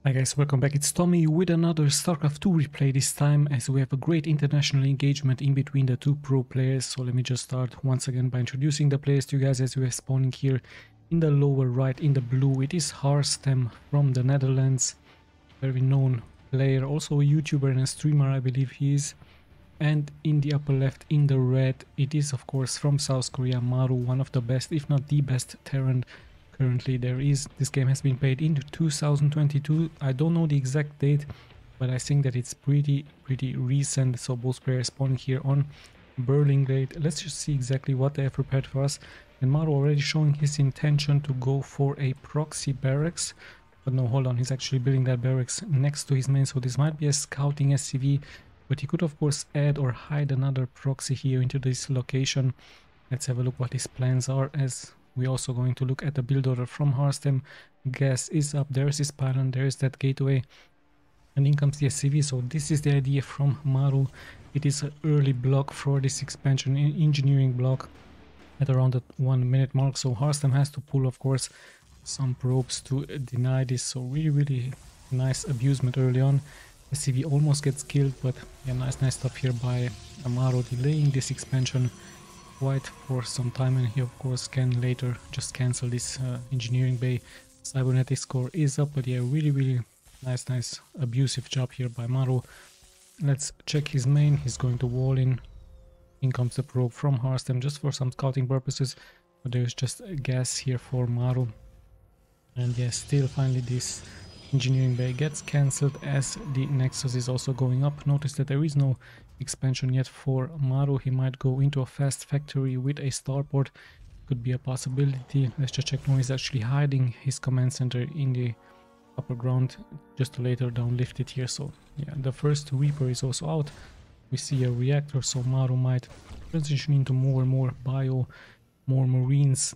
Hi guys, welcome back. It's Tommy with another Starcraft 2 replay, this time as we have a great international engagement in between the two pro players. So let me just start once again by introducing the players to you guys as we are spawning here in the lower right in the blue. It is HARSTEM from the Netherlands, very known player, also a YouTuber and a streamer I believe he is. And in the upper left in the red, it is of course from South Korea, MARU, one of the best, if not the best Terran currently there is. This game has been played in 2022. I don't know the exact date, but I think that it's pretty recent. So both players spawning here on Berlin Gate. Let's just see exactly what they have prepared for us. And MARU already showing his intention to go for a proxy barracks. But no, hold on, he's actually building that barracks next to his main, so this might be a scouting SCV. But he could of course add or hide another proxy here into this location. Let's have a look what his plans are, as we're also going to look at the build order from HARSTEM. Gas is up, there's his pylon, there's that gateway, and in comes the SCV. So this is the idea from MARU. It is an early block for this expansion, engineering block at around the 1 minute mark. So HARSTEM has to pull of course some probes to deny this. So really nice abusement early on. SCV almost gets killed, but yeah, nice stuff here by MARU, delaying this expansion quite for some time, and he of course can later just cancel this engineering bay. Cybernetic score is up, but yeah, really nice abusive job here by MARU. Let's check his main. He's going to wall in comes the probe from HARSTEM just for some scouting purposes, but there's just gas here for MARU. And yeah, still finally this engineering bay gets cancelled as the Nexus is also going up. Notice that there is no expansion yet for MARU. He might go into a fast factory with a starport. Could be a possibility. Let's just check. No, he's actually hiding his command center in the upper ground just to later down lift it here. So yeah, the first Reaper is also out. We see a reactor, so MARU might transition into more and more bio, more Marines,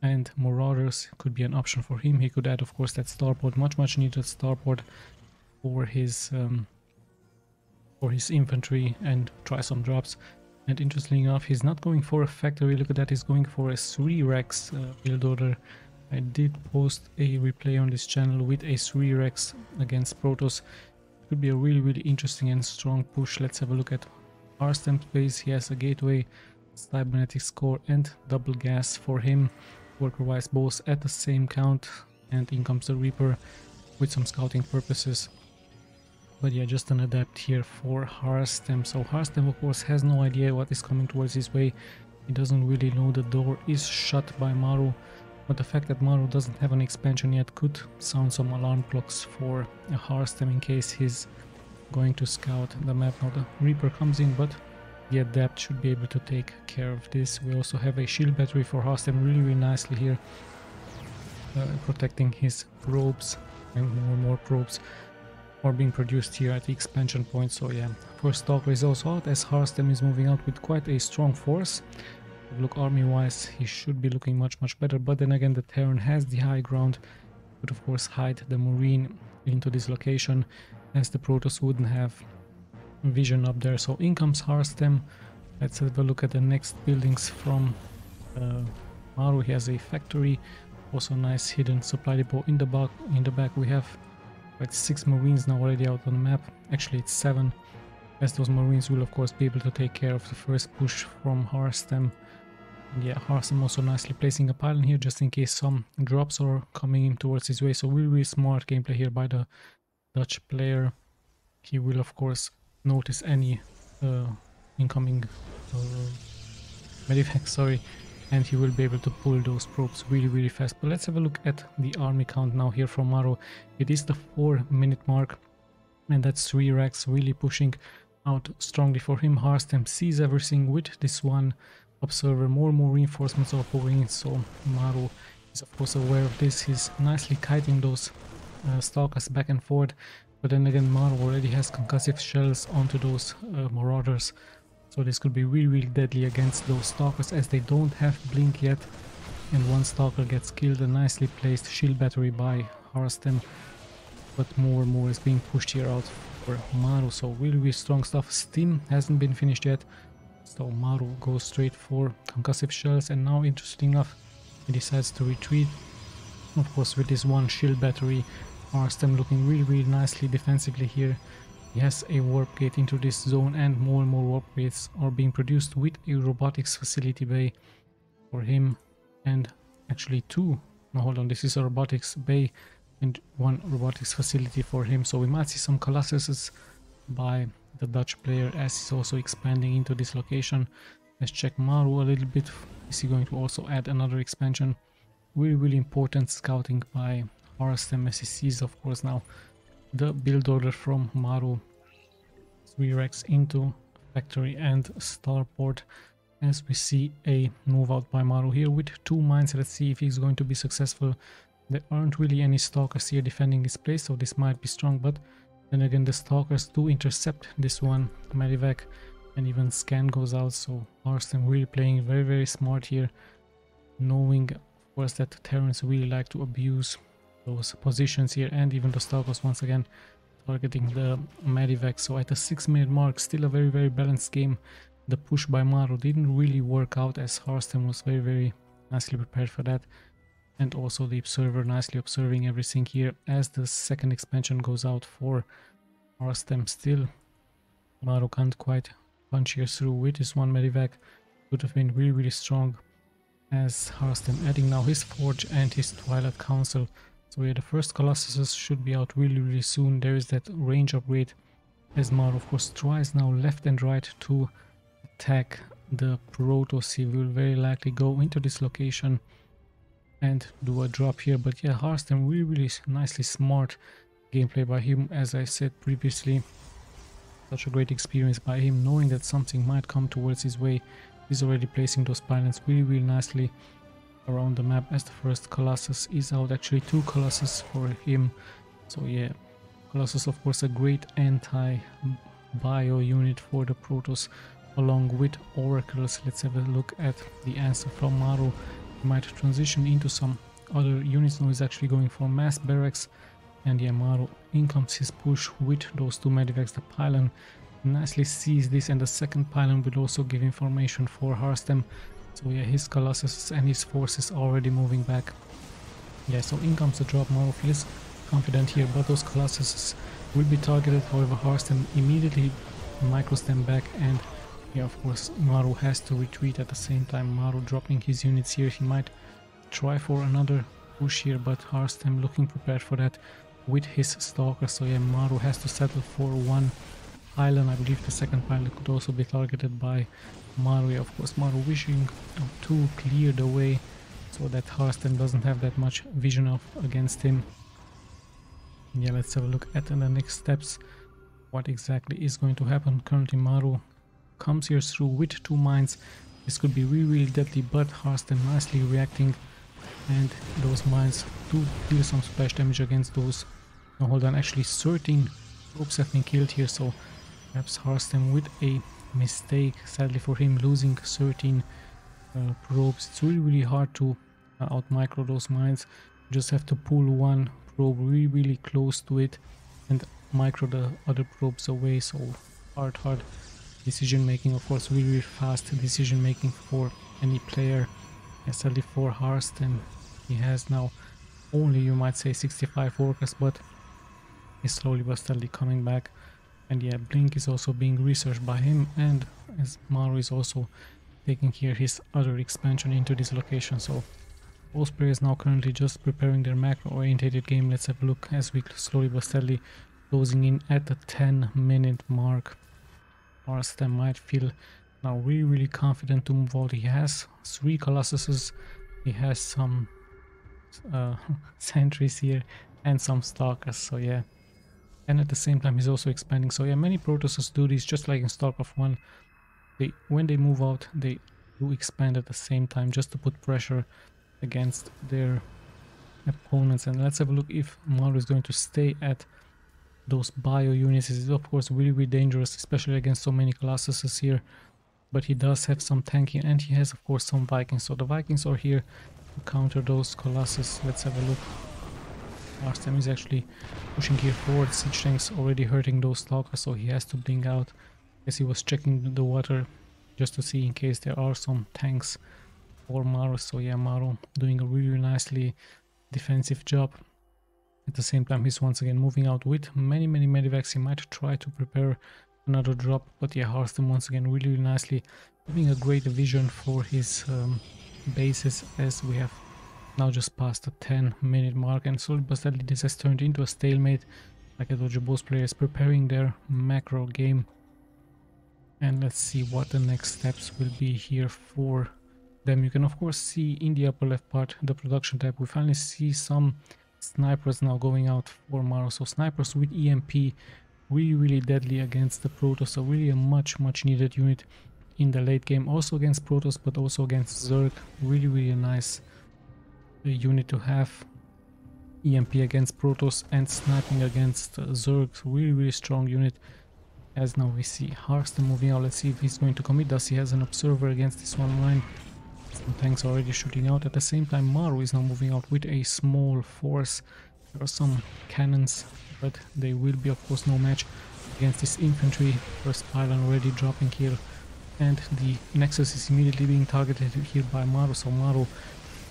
and Marauders could be an option for him. He could add of course that starport, much needed starport for his infantry, and try some drops. And interestingly enough, he's not going for a factory. Look at that, he's going for a 3 Rex build order. I did post a replay on this channel with a 3 Rex against Protoss. It could be a really interesting and strong push. Let's have a look at HARSTEM base. He has a gateway, cybernetic score, and double gas for him. Worker wise both at the same count, and in comes the Reaper with some scouting purposes. But yeah, just an adapt here for HARSTEM. So HARSTEM of course has no idea what is coming towards his way. He doesn't really know the door is shut by MARU, but the fact that MARU doesn't have an expansion yet could sound some alarm clocks for HARSTEM in case he's going to scout the map. Now the Reaper comes in, but the Adept should be able to take care of this. We also have a shield battery for HARSTEM really nicely here, protecting his probes, and more probes are being produced here at the expansion point. So yeah, first Stalker is also out as HARSTEM is moving out with quite a strong force. Look, army wise he should be looking much better, but then again the Terran has the high ground, would of course hide the Marine into this location as the Protoss wouldn't have vision up there. So in comes HARSTEM. Let's have a look at the next buildings from MARU. He has a factory, also nice hidden supply depot in the back. We have like 6 Marines now already out on the map. Actually it's 7, as those Marines will of course be able to take care of the first push from HARSTEM. And yeah, HARSTEM also nicely placing a pylon here just in case some drops are coming in towards his way. So really smart gameplay here by the Dutch player. He will of course notice any incoming medivac, sorry, and he will be able to pull those probes really fast. But let's have a look at the army count now here from MARU. It is the 4 minute mark, and that's 3 racks really pushing out strongly for him. HARSTEM sees everything with this one observer. More reinforcements are pouring in, so MARU is of course aware of this. He's nicely kiting those stalkers back and forth. But then again, MARU already has concussive shells onto those Marauders, so this could be really deadly against those Stalkers as they don't have blink yet. And one Stalker gets killed. A nicely placed shield battery by HARSTEM, but more is being pushed here out for MARU. So really strong stuff. Steam hasn't been finished yet, so MARU goes straight for concussive shells, and now interesting enough he decides to retreat, of course with this one shield battery HARSTEM looking really nicely defensively here. He has a warp gate into this zone, and more warp gates are being produced with a robotics facility bay for him, and actually two. No, hold on, this is a robotics bay and one robotics facility for him. So we might see some colossuses by the Dutch player as he's also expanding into this location. Let's check MARU a little bit. Is he going to also add another expansion? Really important scouting by HARSTEM as he sees, of course, now the build order from MARU. 3 racks into factory and starport as we see a move out by MARU here with 2 mines. Let's see if he's going to be successful. There aren't really any stalkers here defending this place, so this might be strong, but then again the stalkers do intercept this one medivac, and even scan goes out. So HARSTEM really playing very smart here, knowing of course that the Terrans really like to abuse those positions here, and even the stalkers once again targeting the medivac. So at the 6-minute mark, still a very balanced game. The push by MARU didn't really work out as HARSTEM was very nicely prepared for that, and also the observer nicely observing everything here as the second expansion goes out for HARSTEM. Still MARU can't quite punch here through with this one medivac. Would have been really strong as HARSTEM adding now his forge and his Twilight Council. So yeah, the first colossuses should be out really soon. There is that range upgrade as MARU of course tries now left and right to attack the Protoss. He will very likely go into this location and do a drop here, but yeah, HARSTEM really nicely smart gameplay by him. As I said previously, such a great experience by him, knowing that something might come towards his way. He's already placing those pylons really nicely around the map as the first Colossus is out. Actually 2 Colossus for him. So yeah, Colossus of course a great anti-bio unit for the Protoss along with Oracles. Let's have a look at the answer from MARU. He might transition into some other units. Now he's actually going for mass barracks, and yeah, MARU in comes his push with those 2 medivacs. The pylon nicely sees this, and the second pylon will also give information for HARSTEM. So yeah, his Colossus and his forces already moving back. Yeah, so in comes the drop. MARU feels confident here, but those Colossuses will be targeted. However, HARSTEM immediately micros them back, and yeah, of course MARU has to retreat at the same time. MARU dropping his units here. He might try for another push here, but HARSTEM looking prepared for that with his stalker. So yeah, MARU has to settle for 1 pylon. I believe the second pylon could also be targeted by MARU. Of course MARU wishing to clear the way so that HARSTEM doesn't have that much vision of against him. Yeah, let's have a look at the next steps, what exactly is going to happen. Currently MARU comes here through with 2 mines. This could be really deadly, but HARSTEM nicely reacting, and those mines do deal some splash damage against those. Now hold on, actually 13 probes have been killed here, so perhaps HARSTEM with a mistake, sadly for him, losing 13 probes. It's really hard to out micro those mines. You just have to pull 1 probe really close to it and micro the other probes away. So hard decision making, of course, really fast decision making for any player. And sadly for HARSTEM, he has now only, you might say, 65 workers, but he's slowly but steadily coming back. And yeah, Blink is also being researched by him, and as MARU is also taking here his other expansion into this location. So both players now currently just preparing their macro orientated game. Let's have a look as we slowly but steadily closing in at the 10-minute mark. HARSTEM might feel now really confident to move out. He has 3 Colossuses, he has some sentries here and some stalkers. So yeah, and at the same time he's also expanding. So yeah, many Protosses do this, just like in Starcraft 1. When they move out, they do expand at the same time just to put pressure against their opponents. And let's have a look if MARU is going to stay at those bio units. It is of course really dangerous, especially against so many Colossuses here. But he does have some tanking, and he has of course some Vikings. So the Vikings are here to counter those Colossus. Let's have a look. HARSTEM is actually pushing here forward. Siege tanks already hurting those stalkers, so he has to blink out. As he was checking the water just to see in case there are some tanks for MARU. So yeah, MARU doing a really nicely defensive job. At the same time, he's once again moving out with many medivacs. He might try to prepare another drop, but yeah, HARSTEM once again really nicely, having a great vision for his bases, as we have now just passed the 10-minute mark, and slowly but steadily this has turned into a stalemate. Like I told you, both players preparing their macro game, and let's see what the next steps will be here for them. You can of course see in the upper left part the production tab. We finally see some snipers now going out for MARU. So snipers with EMP, really deadly against the Protoss. So really a much needed unit in the late game, also against Protoss but also against Zerg. Really a nice unit to have. EMP against Protoss and sniping against Zerg. Really strong unit. As now we see HARSTEM moving out. Let's see if he's going to commit. Does he has an observer against this one line? Some tanks already shooting out. At the same time, MARU is now moving out with a small force. There are some cannons, but they will be of course no match against this infantry. First pylon already dropping here, and the Nexus is immediately being targeted here by MARU. So MARU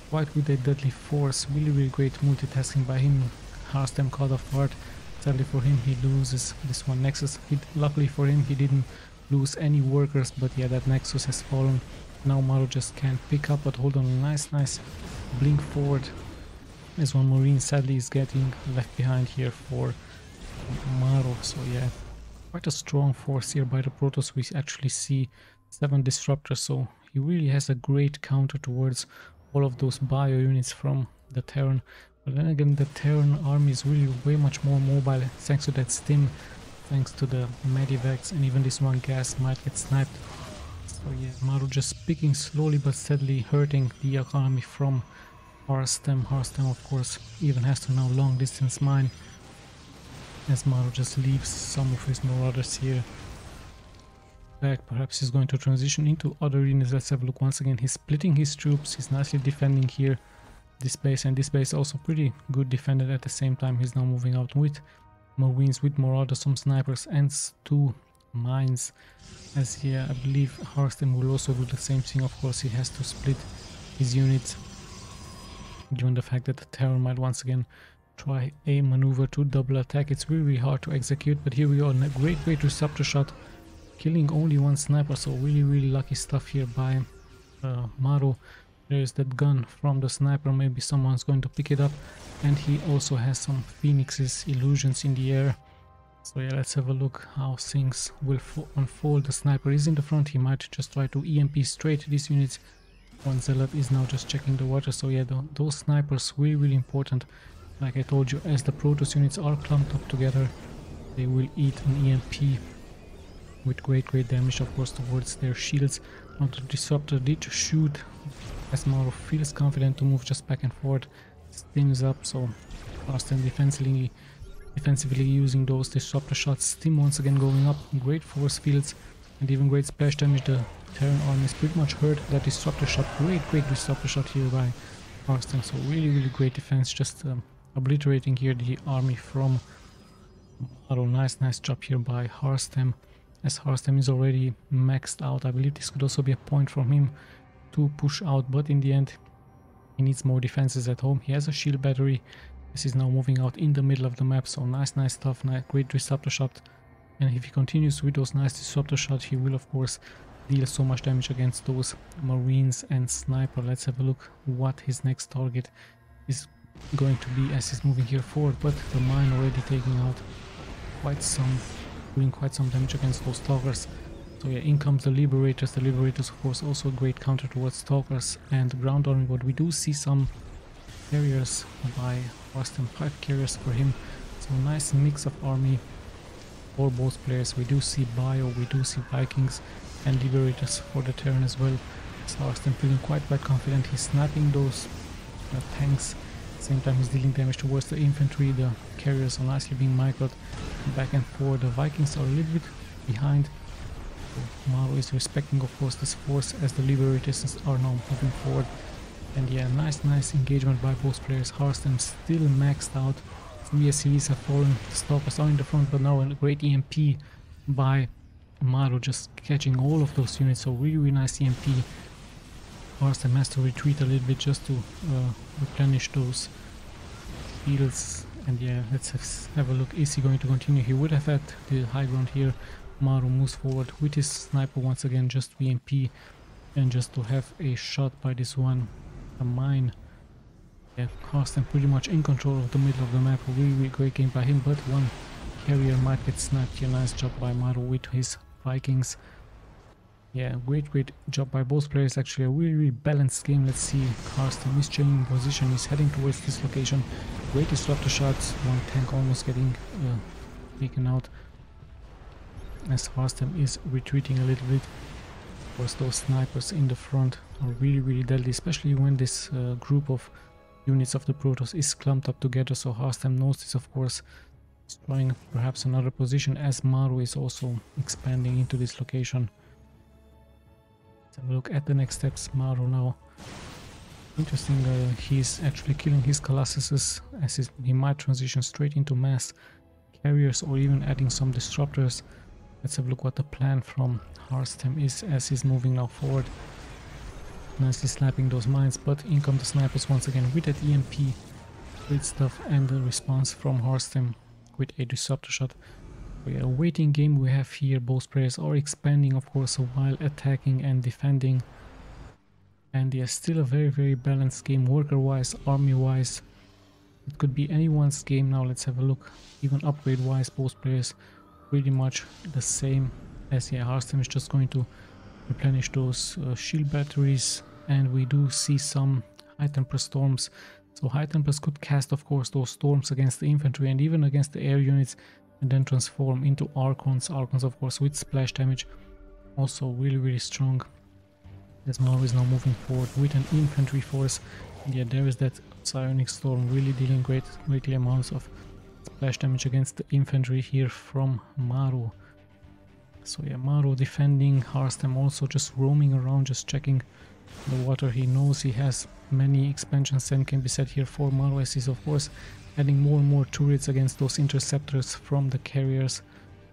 quite with a deadly force. Really great multitasking by him. HARSTEM caught off guard. Sadly for him, he loses this one Nexus. Luckily for him, he didn't lose any workers, but yeah, that Nexus has fallen. Now MARU just can't pick up, but hold on, nice blink forward, as one Marine sadly is getting left behind here for MARU. So yeah, quite a strong force here by the Protoss. We actually see 7 disruptors, so he really has a great counter towards all of those bio units from the Terran. But then again, the Terran army is really way much more mobile thanks to that stim, thanks to the medivacs, and even this one gas might get sniped. So yeah, MARU just picking slowly but steadily, hurting the economy from HARSTEM. HARSTEM of course even has to now long distance mine, as MARU just leaves some of his marauders here back. Perhaps he's going to transition into other arenas. Let's have a look. Once again, he's splitting his troops. He's nicely defending here this base, and this base also pretty good defended. At the same time, he's now moving out with Marines, with marauders, some snipers, and 2 mines. As here, I believe HARSTEM will also do the same thing. Of course, he has to split his units, given the fact that the Terran might once again try a maneuver to double attack. It's really hard to execute, but here we go. A great disruptor shot, killing only 1 sniper. So really lucky stuff here by MARU. There's that gun from the sniper. Maybe someone's going to pick it up, and he also has some Phoenix's illusions in the air. So yeah, let's have a look how things will unfold. The sniper is in the front. He might just try to EMP straight these units. One zealot is now just checking the water. So yeah, those snipers really important. Like I told you, as the Protoss units are clumped up together, they will eat an EMP with great damage, of course, towards their shields. Now the disruptor did shoot, as MARU feels confident to move just back and forth. Stims up, so HARSTEM defensively using those disruptor shots. Stim once again going up, great force fields and even great splash damage. The Terran army is pretty much hurt. That disruptor shot, great disruptor shot here by HARSTEM. So really great defense, just obliterating here the army from MARU. Nice job here by HARSTEM, as HARSTEM is already maxed out. I believe this could also be a point from him to push out, but in the end he needs more defenses at home. He has a shield battery. This is now moving out in the middle of the map, so nice stuff. Great disruptor shot, and if he continues with those nice disruptor shots, he will of course deal so much damage against those Marines and sniper. Let's have a look what his next target is going to be as he's moving here forward, but the mine already taking out doing quite some damage against those stalkers. So yeah, in comes the Liberators. The Liberators of course also a great counter towards stalkers and ground army, but we do see some carriers by HARSTEM, 5 carriers for him. So nice mix of army for both players. We do see Bio, we do see Vikings and Liberators for the Terran as well. So HARSTEM feeling quite confident. He's snapping those tanks. At the same time he's dealing damage towards the infantry. The carriers are nicely being microed back and forth. The Vikings are a little bit behind. So MARU is respecting of course this force as the Liberators are now moving forward. And yeah, nice engagement by both players. HARSTEM still maxed out. 3 SCVs have fallen. The stalkers are in the front, but now a great EMP by MARU just catching all of those units. So really nice EMP. HARSTEM has to retreat a little bit just to replenish those fields And yeah, let's have a look. Is he going to continue? He would have had the high ground here. MARU moves forward with his sniper once again, just EMP, and just to have a shot by this one, a mine. Yeah, HARSTEM pretty much in control of the middle of the map. Really great game by him, but one carrier might get sniped here. Nice job by MARU with his Vikings. Yeah, great job by both players. Actually a really balanced game. Let's see, HARSTEM is changing position, he's heading towards this location. Great disruptor shots, one tank almost getting taken out as HARSTEM is retreating a little bit. Of course, those snipers in the front are really deadly, especially when this group of units of the Protoss is clumped up together. So HARSTEM knows this, of course, is trying perhaps another position as MARU is also expanding into this location. Let's have a look at the next steps. MARU now. Interesting, he's actually killing his Colossuses as he might transition straight into mass carriers or even adding some disruptors. Let's have a look what the plan from HARSTEM is as he's moving now forward. Nicely slapping those mines, but in come the snipers once again with that EMP. Great stuff, and the response from HARSTEM with a disruptor shot. A waiting game we have here. Both players are expanding, of course, while attacking and defending. And yeah, still a very balanced game, worker-wise, army-wise. It could be anyone's game now. Let's have a look. Even upgrade-wise, both players pretty much the same. As yeah, HARSTEM is just going to replenish those shield batteries, and we do see some high temper storms. So high tempers could cast, of course, those storms against the infantry and even against the air units, and then transform into Archons. Archons, of course, with splash damage, also really strong. As MARU is now moving forward with an infantry force. And yeah, there is that psionic storm really dealing greatly amounts of splash damage against the infantry here from MARU. So yeah, MARU defending, HARSTEM also just roaming around, just checking the water. He knows he has many expansions and can be set here for MARU, as he's of course adding more and more turrets against those interceptors from the carriers.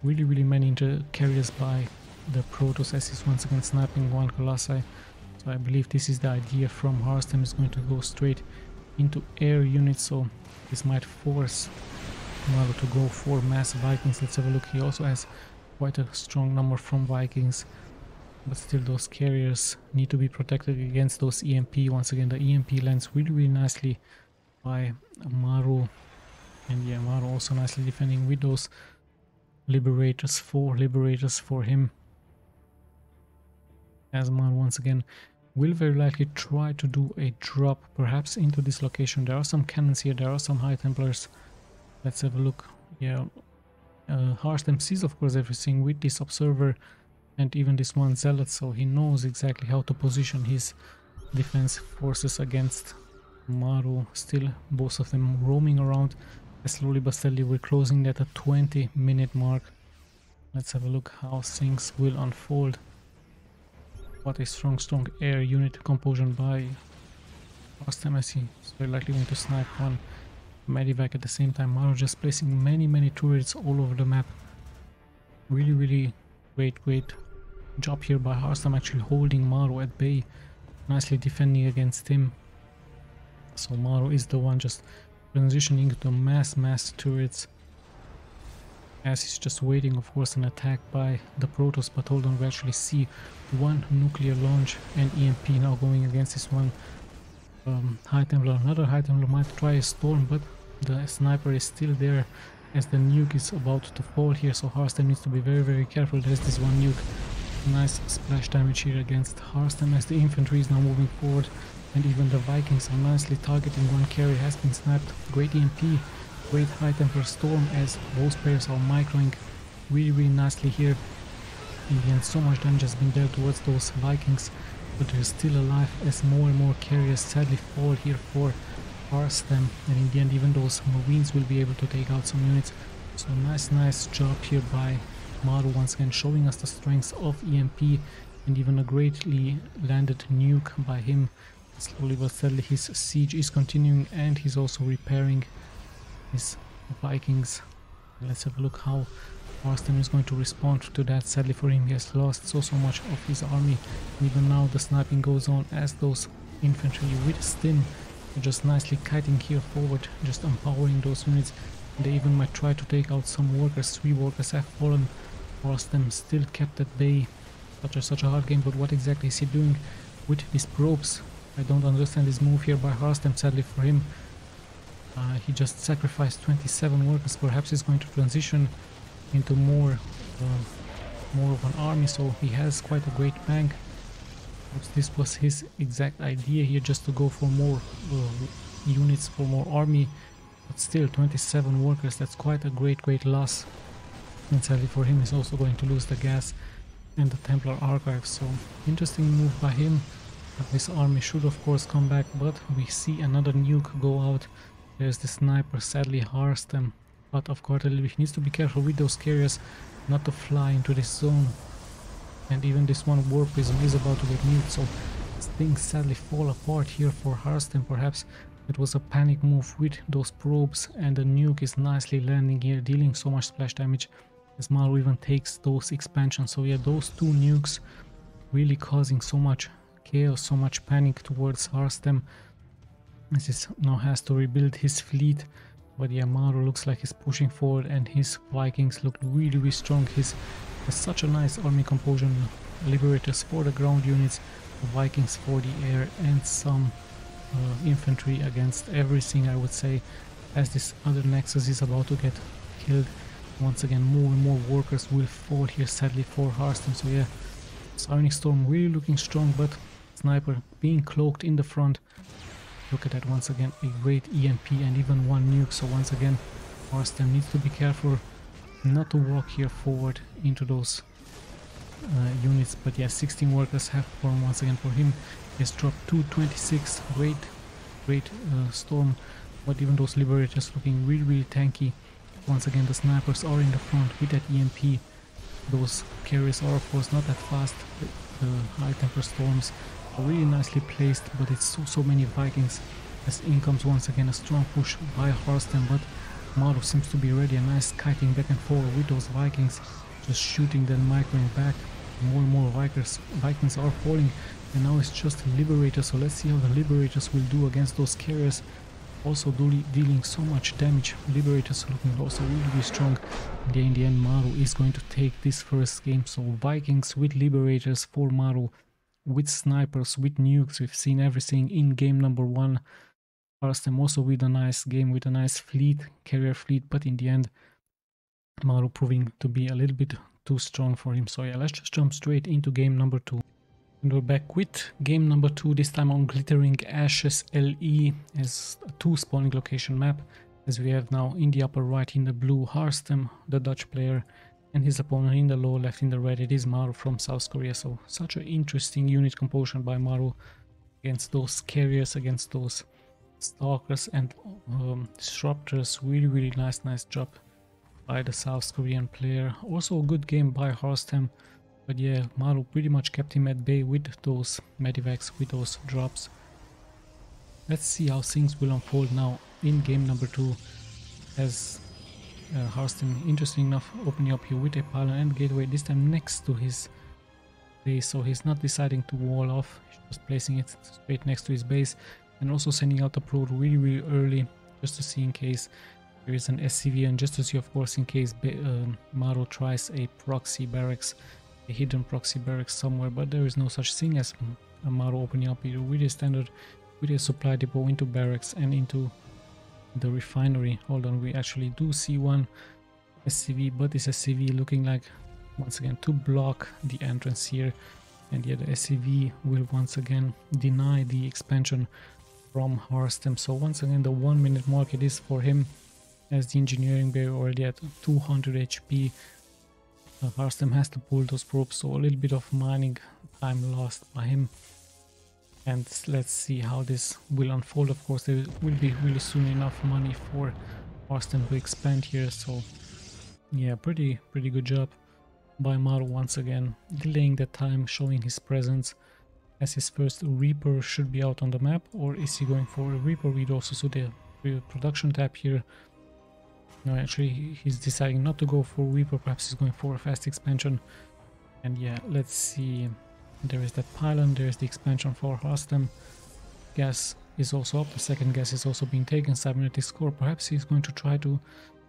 Really many carriers by the Protoss as he's once again sniping one Colossi. So I believe this is the idea from HARSTEM, is going to go straight into air units, so this might force MARU to go for mass Vikings. Let's have a look. He also has quite a strong number from Vikings, but still those carriers need to be protected against those EMP. Once again, the EMP lands really nicely by MARU, and yeah, MARU also nicely defending with those liberators, 4 liberators for him. As MARU once again will very likely try to do a drop perhaps into this location. There are some cannons here, there are some high templars. Let's have a look. Yeah, HARSTEM sees of course everything with this observer and even this one zealot, so he knows exactly how to position his defense forces against MARU. Still both of them roaming around. Slowly but steadily we're closing at a 20-minute mark. Let's have a look how things will unfold. What a strong air unit composition by HARSTEM, as he's very likely going to snipe one medivac at the same time. MARU just placing many turrets all over the map. Really great job here by HARSTEM, actually holding MARU at bay, nicely defending against him. So MARU is the one just transitioning to mass turrets, as he's just waiting of course an attack by the Protoss. But hold on, we actually see one nuclear launch and EMP now going against this one High Templar. Another High Templar might try a storm, but the sniper is still there as the nuke is about to fall here, so HARSTEM needs to be very careful. There's this one nuke. Nice splash damage here against HARSTEM as the infantry is now moving forward, and even the Vikings are nicely targeting. One carrier has been sniped. Great EMP, great High Templar storm as both players are microing really nicely here. In the end, so much damage has been dealt towards those Vikings, but they're still alive as more and more carriers sadly fall here for HARSTEM, and in the end even those Marines will be able to take out some units. So nice job here by MARU, once again showing us the strengths of EMP, and even a greatly landed nuke by him. Slowly but steadily his siege is continuing, and he's also repairing his Vikings. Let's have a look how HARSTEM is going to respond to that. Sadly for him, he has lost so much of his army. Even now the sniping goes on as those infantry with stim Just nicely kiting here forward, just empowering those units. They even might try to take out some workers. 3 workers have fallen. HARSTEM still kept at bay. Such a hard game, but what exactly is he doing with his probes? I don't understand this move here by HARSTEM, sadly for him. He just sacrificed 27 workers. Perhaps he's going to transition into more of an army, so he has quite a great bank. Perhaps this was his exact idea here, just to go for more units, for more army. But still, 27 workers, that's quite a great loss. And sadly for him, he's also going to lose the gas and the Templar Archive, so interesting move by him. This army should of course come back, but we see another nuke go out. There's the sniper, sadly HARSTEM, but of course he needs to be careful with those carriers not to fly into this zone. And even this one war prism is about to get nuked, so things sadly fall apart here for HARSTEM. Perhaps it was a panic move with those probes, and the nuke is nicely landing here, dealing so much splash damage as MARU even takes those expansions. So yeah, those 2 nukes really causing so much chaos, so much panic towards HARSTEM, as he now has to rebuild his fleet. But yeah, MARU looks like he's pushing forward, and his Vikings look really strong. He's such a nice army composition. Liberators for the ground units, Vikings for the air, and some infantry against everything, I would say, as this other Nexus is about to get killed. Once again, more and more workers will fall here, sadly for HARSTEM. So yeah, Sionic Storm really looking strong, but Sniper being cloaked in the front. Look at that, once again, a great EMP and even 1 nuke. So once again, HARSTEM needs to be careful not to walk here forward into those units. But yeah, 16 workers have fallen once again for him. He has dropped 226, great storm, but even those Liberators looking really tanky. Once again, the snipers are in the front with that EMP. Those carriers are of course not that fast. The high temper storms are really nicely placed, but it's so many Vikings. As in comes once again a strong push by HARSTEM, but MARU seems to be ready. A nice kiting back and forward with those Vikings, just shooting then microing back. More and more Vikings are falling, and now it's just Liberators. So let's see how the Liberators will do against those carriers. Also dealing so much damage. Liberators looking also really strong. In the end, MARU is going to take this first game. So Vikings with Liberators for MARU, with snipers, with nukes. We've seen everything in game number 1. HARSTEM also with a nice game, with a nice fleet, carrier fleet, but in the end, MARU proving to be a little bit too strong for him. So yeah, let's just jump straight into game number 2. And we're back with game number 2, this time on Glittering Ashes LE, as a 2 spawning location map, as we have now in the upper right in the blue HARSTEM, the Dutch player, and his opponent in the lower left in the red, it is MARU from South Korea. So such an interesting unit composition by MARU against those carriers, against those stalkers and disruptors. Really nice job by the South Korean player. Also a good game by HARSTEM. But yeah, MARU pretty much kept him at bay with those medivacs, with those drops. Let's see how things will unfold now in game number 2, as HARSTEM, interesting enough, opening up here with a pylon and gateway, this time next to his base. So he's not deciding to wall off, he's just placing it straight next to his base, and also sending out the probe really early, just to see in case there is an SCV, and just to see of course in case MARU tries a proxy barracks, a hidden proxy barracks somewhere. But there is no such thing as a MARU opening up here with a standard, with a supply depot into barracks and into the refinery. Hold on, we actually do see one SCV, but this SCV looking like, once again, to block the entrance here. And yeah, the SCV will once again deny the expansion from HARSTEM. So once again, the 1 minute mark it is for him, as the engineering bay already at 200 HP. HARSTEM has to pull those probes, so a little bit of mining time lost by him. And let's see how this will unfold. Of course, there will be really soon enough money for HARSTEM to expand here. So yeah, pretty good job by MARU once again, delaying the time, showing his presence, as his first Reaper should be out on the map. Or is he going for a Reaper? We'd also see the production tab here. No, actually he's deciding not to go for Reaper, perhaps he's going for a fast expansion. And yeah, let's see, there is that pylon, there's the expansion for HARSTEM. Gas is also up. The second gas is also being taken. Cybernetic score. Perhaps he's going to try to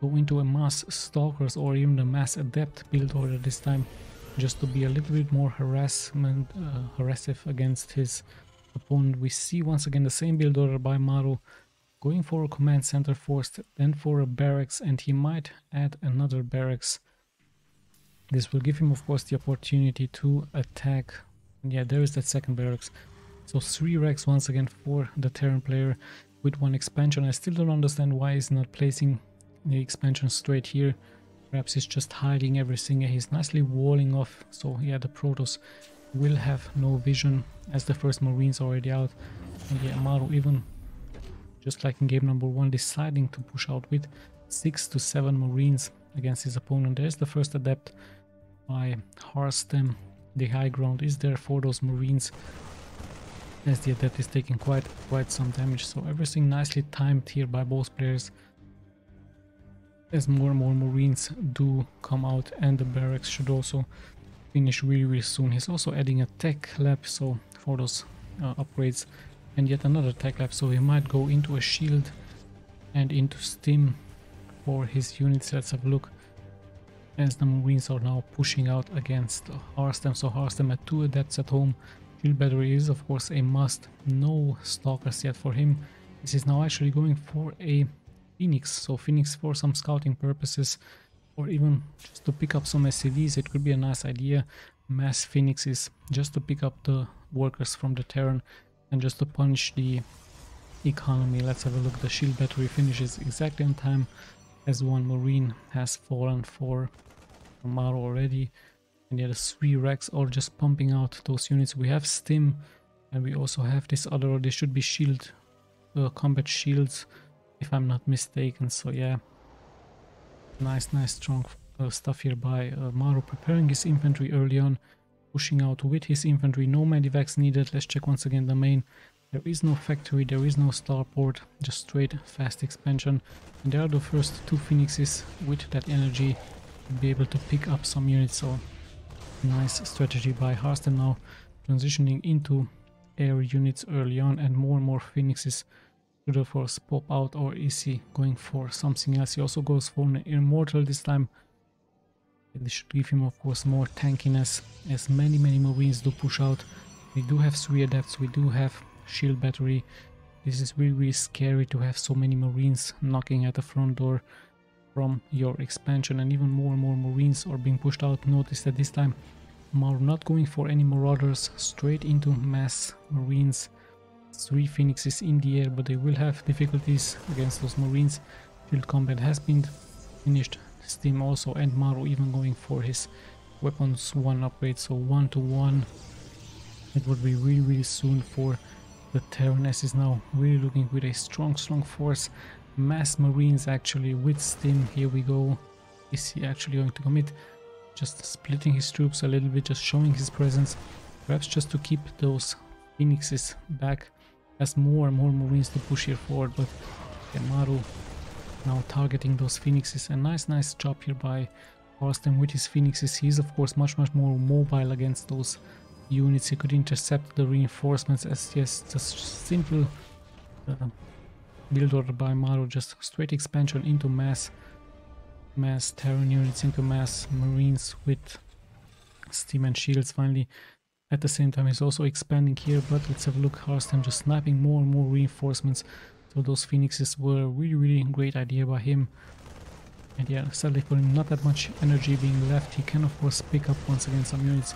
go into a mass stalkers or even a mass adept build order this time, just to be a little bit more harassive against his opponent. We see once again the same build order by MARU, going for a command center first, then for a barracks, and he might add another barracks. This will give him, of course, the opportunity to attack. And yeah, there is that second barracks. So 3 racks once again for the Terran player with 1 expansion. I still don't understand why he's not placing the expansion straight here. Perhaps he's just hiding everything. He's nicely walling off. So yeah, the Protoss will have no vision as the first Marines already out. And yeah, MARU, even just like in game number 1, deciding to push out with 6 to 7 Marines against his opponent. There's the first adept by HARSTEM. The high ground is there for those Marines, as the adept is taking quite some damage. So everything nicely timed here by both players, as more and more Marines do come out, and the barracks should also finish really soon. He's also adding a tech lab, so for those upgrades, and yet another tech lab, so he might go into a shield and into stim for his units. Let's have a look, as the Marines are now pushing out against HARSTEM. So HARSTEM at 2 adepts at home. Shield battery is of course a must. No stalkers yet for him. This is now actually going for a Phoenix. So Phoenix for some scouting purposes, or even just to pick up some SCVs. It could be a nice idea. Mass Phoenixes just to pick up the workers from the Terran and just to punish the economy. Let's have a look. The shield battery finishes exactly on time, as 1 Marine has fallen for MARU already. And yeah, the 3 racks are just pumping out those units. We have stim, and we also have this other, this should be shield, combat shields, if I'm not mistaken. So yeah, nice strong stuff here by MARU, preparing his infantry early on, pushing out with his infantry. No medivacs needed. Let's check once again the main. There is no factory, there is no starport, just straight fast expansion. And there are the first 2 Phoenixes with that energy to be able to pick up some units. So nice strategy by HARSTEM, now transitioning into air units early on, and more Phoenixes should of course pop out. Or is he going for something else? He also goes for an immortal this time. This should give him of course more tankiness, as many Marines do push out. We do have 3 adepts, we do have shield battery. This is really scary to have so many Marines knocking at the front door from your expansion, and even more and more Marines are being pushed out. Notice that this time MARU not going for any Marauders, straight into mass Marines. 3 Phoenixes in the air, but they will have difficulties against those Marines. Field combat has been finished, stim also, and MARU even going for his weapons 1 upgrade, so 1 to 1. It would be really soon for the Terran, as is now really looking with a strong force. Mass Marines actually with stim. Here we go. Is he actually going to commit? Just splitting his troops a little bit, just showing his presence, perhaps just to keep those Phoenixes back, as more and more Marines to push here forward. But yeah, MARU now targeting those Phoenixes. A nice job here by HARSTEM with his Phoenixes. He's of course much more mobile against those units. He could intercept the reinforcements, as yes, just simple build order by MARU, just straight expansion into mass Terran units, into mass Marines with steam and shields finally. At the same time he's also expanding here, but let's have a look. HARSTEM just sniping more and more reinforcements. So those Phoenixes were a really great idea by him. And yeah, sadly for him, not that much energy being left. He can of course pick up once again some units,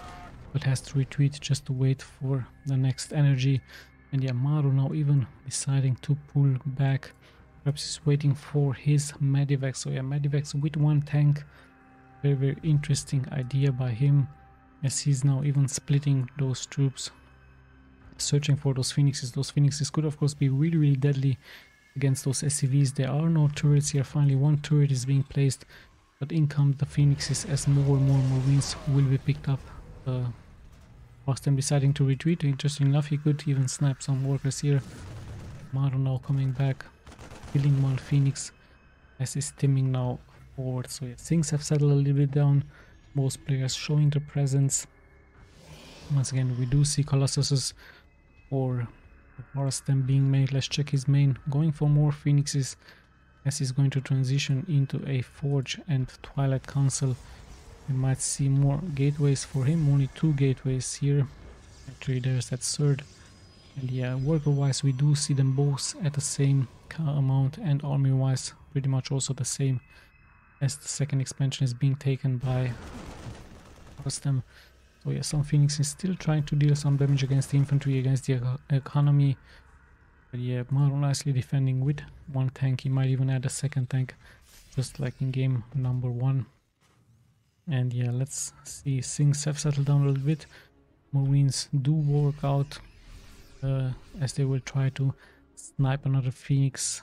but has to retreat just to wait for the next energy. And yeah, MARU now even deciding to pull back. Perhaps he's waiting for his medivacs. So yeah, medivacs with 1 tank. Very interesting idea by him, as he's now even splitting those troops, searching for those Phoenixes. Those Phoenixes could of course be really deadly against those SCVs. There are no turrets here. Finally 1 turret is being placed, but in come the Phoenixes, as more and more Marines will be picked up. HARSTEM deciding to retreat. Interesting enough, he could even snipe some workers here. MARU now coming back, killing 1 Phoenix, as he's stimming now forward. So yeah, things have settled a little bit down. Most players showing their presence. Once again, we do see Colossuses or HARSTEM being made. Let's check his main. Going for more phoenixes as he's going to transition into a forge and twilight council. We might see more gateways for him. Only 2 gateways here. Actually there's that third. And yeah, worker wise we do see them both at the same amount, and army wise pretty much also the same, as the second expansion is being taken by HARSTEM. So yeah, some Phoenix is still trying to deal some damage against the infantry, against the economy. But yeah, MARU nicely defending with 1 tank. He might even add a 2nd tank, just like in game number 1. And yeah, let's see, things have settled down a little bit. Marines do work out as they will try to snipe another Phoenix.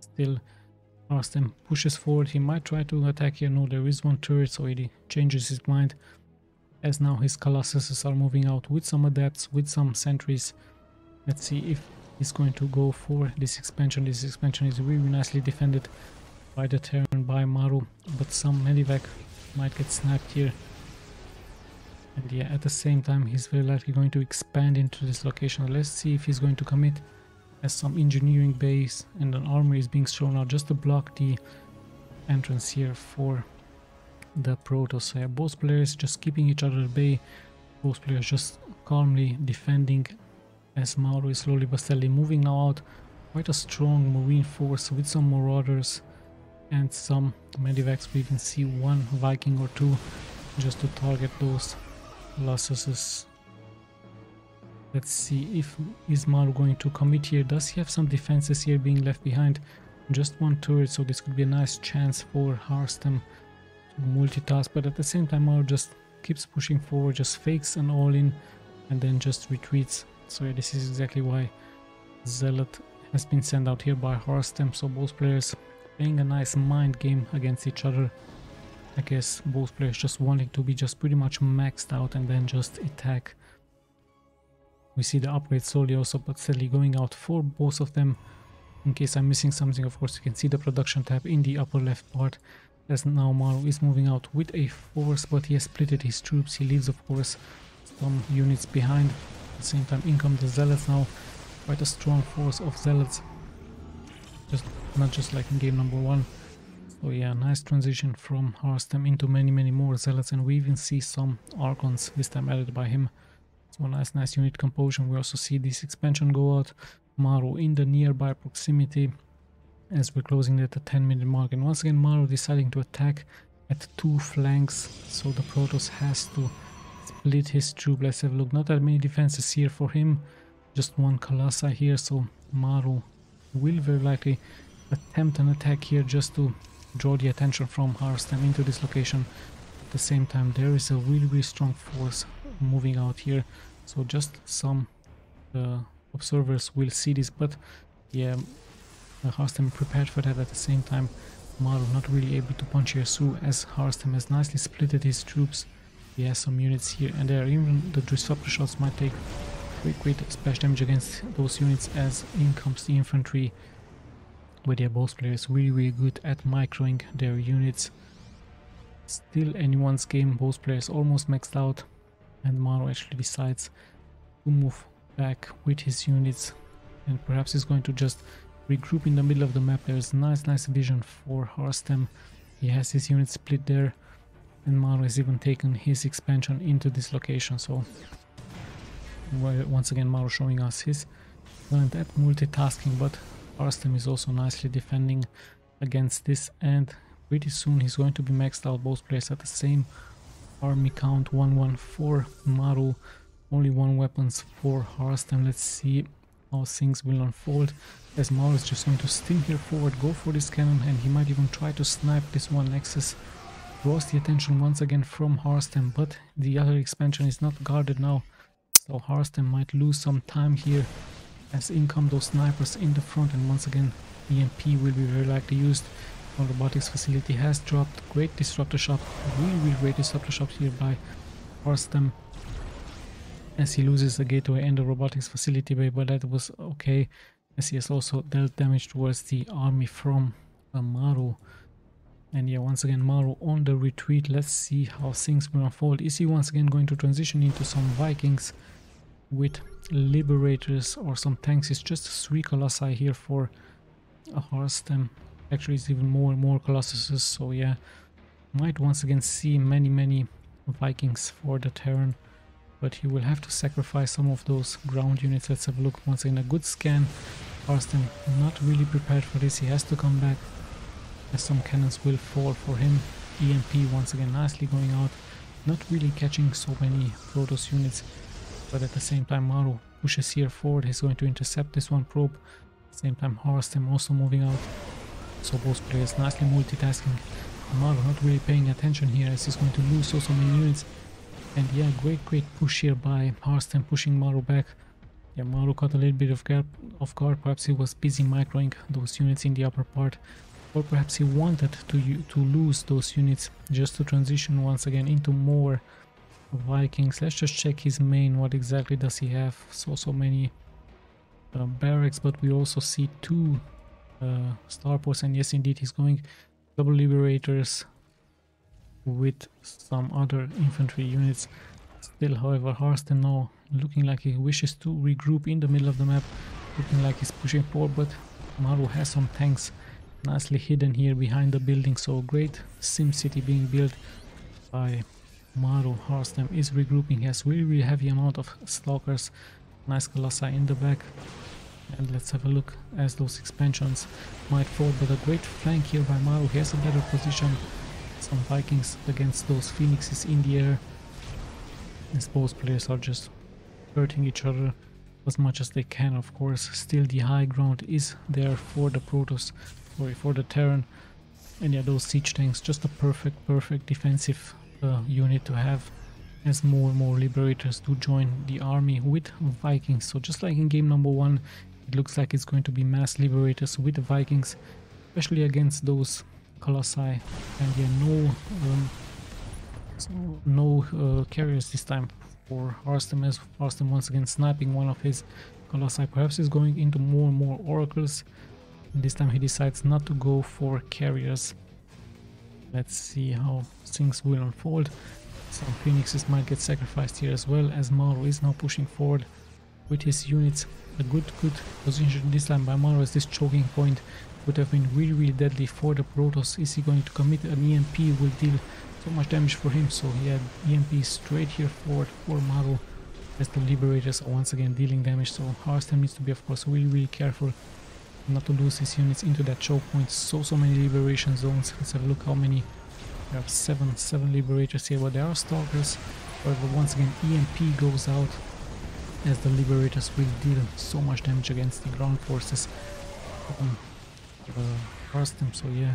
Still, HARSTEM pushes forward. He might try to attack here. No, there is 1 turret, so he changes his mind, as now his Colossuses are moving out with some adepts, with some sentries. Let's see if he's going to go for this expansion. This expansion is really nicely defended by the Terran, by MARU, but some medivac might get sniped here. And yeah, at the same time he's very likely going to expand into this location. Let's see if he's going to commit, as some engineering base and an armory is being shown out just to block the entrance here for the Protoss. So yeah, both players just keeping each other at bay, both players just calmly defending, as MARU is slowly but steadily moving now out. Quite a strong marine force with some marauders and some medivacs. We even see 1 Viking or 2 just to target those Colossuses. Let's see if is MARU going to commit here. Does he have some defenses here being left behind? Just 1 turret, so this could be a nice chance for HARSTEM to multitask, but at the same time MARU just keeps pushing forward, just fakes an all-in and then just retreats. So yeah, this is exactly why Zealot has been sent out here by HARSTEM. So both players playing a nice mind game against each other. I guess both players just wanting to be just pretty much maxed out and then just attack. We see the upgrade slowly also but steadily going out for both of them. In case I'm missing something, of course you can see the production tab in the upper left part, as now MARU is moving out with a force, but he has splitted his troops. He leaves of course some units behind. At the same time in come the Zealots now. Quite a strong force of Zealots, just not just like in game number 1. So yeah, nice transition from HARSTEM into many more Zealots, and we even see some Archons this time added by him. So nice unit composition. We also see this expansion go out. MARU in the nearby proximity as we're closing at the 10-minute mark, and once again MARU deciding to attack at 2 flanks, so the Protoss has to split his troop. Let's have a look. Not that many defenses here for him, just 1 Colossi here, so MARU will very likely attempt an attack here just to draw the attention from HARSTEM into this location. At the same time there is a really strong force moving out here, so just some observers will see this, but yeah, HARSTEM prepared for that. At the same time MARU not really able to punch here through, as HARSTEM has nicely splitted his troops. He has some units here and there. Even the disruptor shots might take great splash damage against those units, as in comes the infantry. But yeah, both players really good at microing their units. Still anyone's game, both players almost maxed out, and MARU actually decides to move back with his units, and perhaps he's going to just regroup in the middle of the map. There's nice vision for HARSTEM. He has his units split there, and MARU has even taken his expansion into this location. So once again MARU showing us his talent at multitasking, but HARSTEM is also nicely defending against this, and pretty soon he's going to be maxed out. Both players at the same army count, 114 MARU, only 1 weapons for HARSTEM. Let's see how things will unfold, as MARU is just going to stim here forward, go for this cannon, and he might even try to snipe this 1 Nexus. Draws the attention once again from HARSTEM, but the other expansion is not guarded now, so HARSTEM might lose some time here, as in come those snipers in the front, and once again EMP will be very likely used. Our robotics facility has dropped. Great disruptor shot, really great disruptor shot here by HARSTEM, as he loses the gateway and the robotics facility bay, but that was okay, as he has also dealt damage towards the army from MARU. And yeah, once again MARU on the retreat. Let's see how things will unfold. Is he once again going to transition into some Vikings? with Liberators or some tanks. It's just 3 Colossi here for a HARSTEM. Actually, it's even more Colossuses, so yeah. Might once again see many Vikings for the Terran, but he will have to sacrifice some of those ground units. Let's have a look once again. A good scan. HARSTEM not really prepared for this. He has to come back, as some cannons will fall for him. EMP once again nicely going out, not really catching so many Protoss units, but at the same time MARU pushes here forward. He's going to intercept this one probe. At the same time HARSTEM also moving out, so both players nicely multitasking. MARU not really paying attention here, as he's going to lose so many units. And yeah, great push here by HARSTEM, pushing MARU back. Yeah, MARU caught a little bit of guard. Perhaps he was busy microing those units in the upper part, or perhaps he wanted to lose those units just to transition once again into more Vikings. Let's just check his main. What exactly does he have? So many barracks, but we also see 2 starports, and yes, indeed, he's going double Liberators with some other infantry units. Still, however, HARSTEM now looking like he wishes to regroup in the middle of the map, looking like he's pushing forward, but MARU has some tanks nicely hidden here behind the building, so great sim city being built by MARU. HARSTEM is regrouping. He has really heavy amount of stalkers, nice Colossi in the back, and let's have a look as those expansions might fall, but a great flank here by MARU. He has a better position, some Vikings against those Phoenixes in the air, as both players are just hurting each other as much as they can. Of course, still the high ground is there for the Protoss, for the Terran, and yeah, those siege tanks, just a perfect defensive unit to have, as more and more Liberators do join the army with Vikings. So just like in game number 1, it looks like it's going to be mass Liberators with Vikings, especially against those Colossi. And yeah, no carriers this time for HARSTEM, as HARSTEM once again sniping one of his Colossi. Perhaps he's going into more and more Oracles. This time he decides not to go for carriers. Let's see how things will unfold. Some Phoenixes might get sacrificed here as well, as MARU is now pushing forward with his units. A good position this time by MARU, as this choking point would have been really deadly for the Protoss. Is he going to commit? An EMP will deal so much damage for him, so yeah, EMP straight here forward for MARU, as the Liberators are once again dealing damage. So HARSTEM needs to be, of course, really careful not to lose his units into that choke point. So many liberation zones. Let's have a look how many. We have seven Liberators here, but there are Stalkers. However, once again, EMP goes out, as the Liberators will deal so much damage against the ground forces from HARSTEM. So yeah,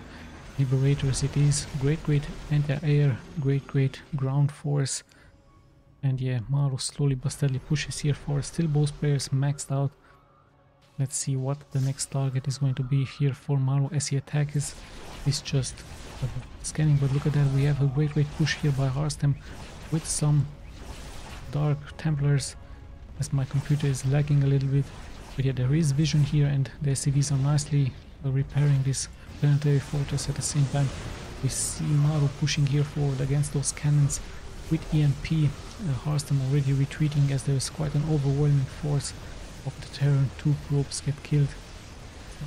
Liberators it is. Great anti-air, great ground force. And yeah, MARU slowly but steadily pushes here forward. Still both players maxed out. Let's see what the next target is going to be here for MARU, as he attacks is just scanning. But look at that, we have a great push here by HARSTEM with some Dark Templars, as my computer is lagging a little bit. But yeah, there is vision here, and the SCVs are nicely repairing this planetary fortress. At the same time, we see MARU pushing here forward against those cannons with EMP. HARSTEM already retreating, as there is quite an overwhelming force of the Terran. 2 probes get killed.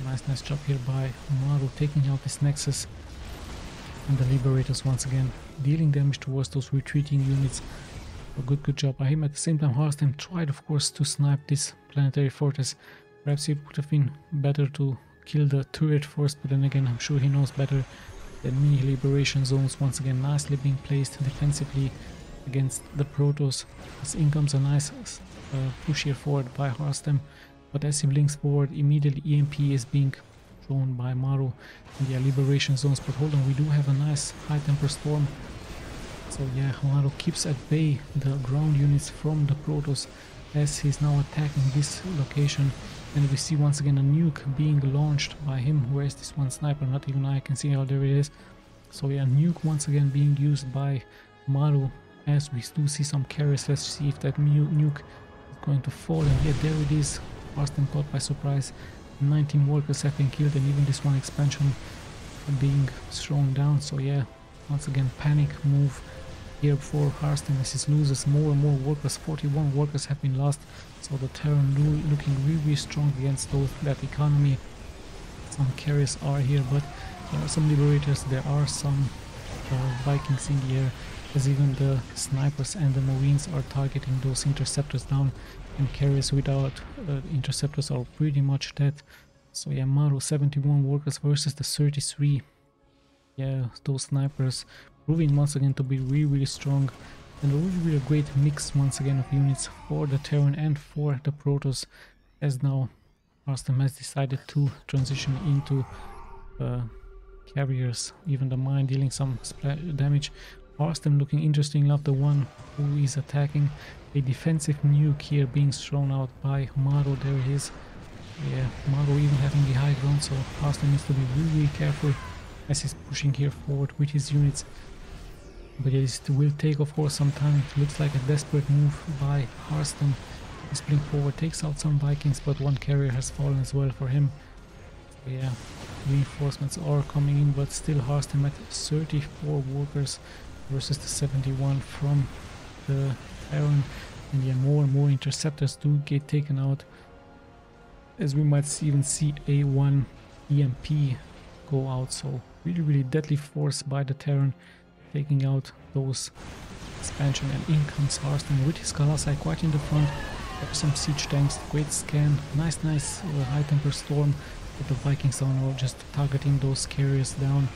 Nice job here by MARU, taking out this Nexus. And the Liberators once again dealing damage towards those retreating units. A good job by him. At the same time, HARSTEM tried, of course, to snipe this planetary fortress. Perhaps it would have been better to kill the turret first, but then again, I'm sure he knows better than me. Liberation zones once again nicely being placed defensively against the Protoss. As in comes a nice push here forward by HARSTEM, but as he blinks forward, immediately EMP is being thrown by MARU in the liberation zones. But hold on, we do have a nice high temper storm. So yeah, MARU keeps at bay the ground units from the Protoss, as he's now attacking this location. And we see once again a nuke being launched by him. Where is this one sniper? Not even I can see how there it is. So yeah, nuke once again being used by MARU, as we do see some carriers. Let's see if that nuke is going to fall. And yeah, there it is. HARSTEM caught by surprise. 19 workers have been killed, and even this one expansion being thrown down. So yeah, once again, panic move here for HARSTEM as he loses more and more workers. 41 workers have been lost, so the Terran looking really strong against that economy. Some carriers are here, but there are some liberators, there are some Vikings in the air, as even the snipers and the marines are targeting those interceptors down, and carriers without interceptors are pretty much dead. So yeah, MARU 71 workers versus the 33. Yeah, those snipers proving once again to be really strong, and a really great mix once again of units for the Terran and for the Protoss, as now HARSTEM has decided to transition into carriers, even the mine dealing some damage. HARSTEM looking interesting enough, the one who is attacking. A defensive nuke here being thrown out by MARU, there he is. Yeah, MARU even having the high ground, so HARSTEM needs to be really careful as he's pushing here forward with his units. But it will take, of course, some time. It looks like a desperate move by HARSTEM. He's pulling forward, takes out some Vikings, but one carrier has fallen as well for him. So yeah, reinforcements are coming in, but still HARSTEM at 34 workers versus the 71 from the Terran. And yeah, more and more interceptors do get taken out, as we might even see A1 EMP go out. So really deadly force by the Terran, taking out those expansion, and in comes HARSTEM with his Colossi quite in the front. There are some siege tanks, great scan, nice high temper storm, but the Vikings are now just targeting those carriers down.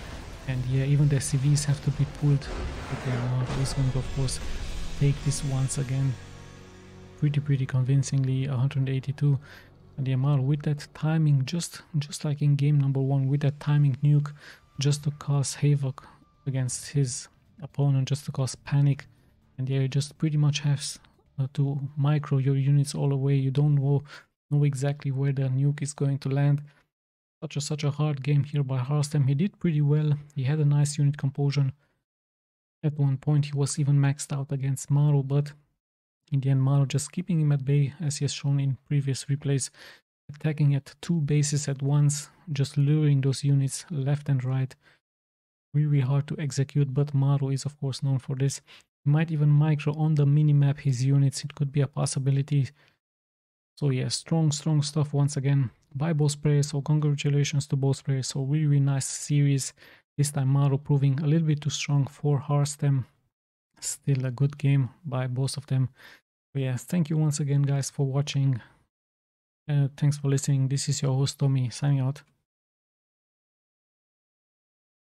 And yeah, even the CVs have to be pulled, but yeah, Blizzcon of course take this once again pretty convincingly, 182. And yeah, MARU with that timing, just like in game number 1, with that timing nuke, just to cause havoc against his opponent, just to cause panic. And yeah, you just pretty much have to micro your units all the way. You don't know exactly where the nuke is going to land. Such a hard game here by HARSTEM. He did pretty well. He had a nice unit composition. At one point he was even maxed out against MARU, but in the end MARU just keeping him at bay, as he has shown in previous replays, attacking at 2 bases at once, just luring those units left and right. Really hard to execute, but MARU is of course known for this. He might even micro on the minimap his units, it could be a possibility. So yeah, strong stuff once again by both players, so congratulations to both players. So really nice series. This time MARU proving a little bit too strong for HARSTEM. Still a good game by both of them. But yeah, thank you once again guys for watching. Thanks for listening. This is your host Tommy signing out.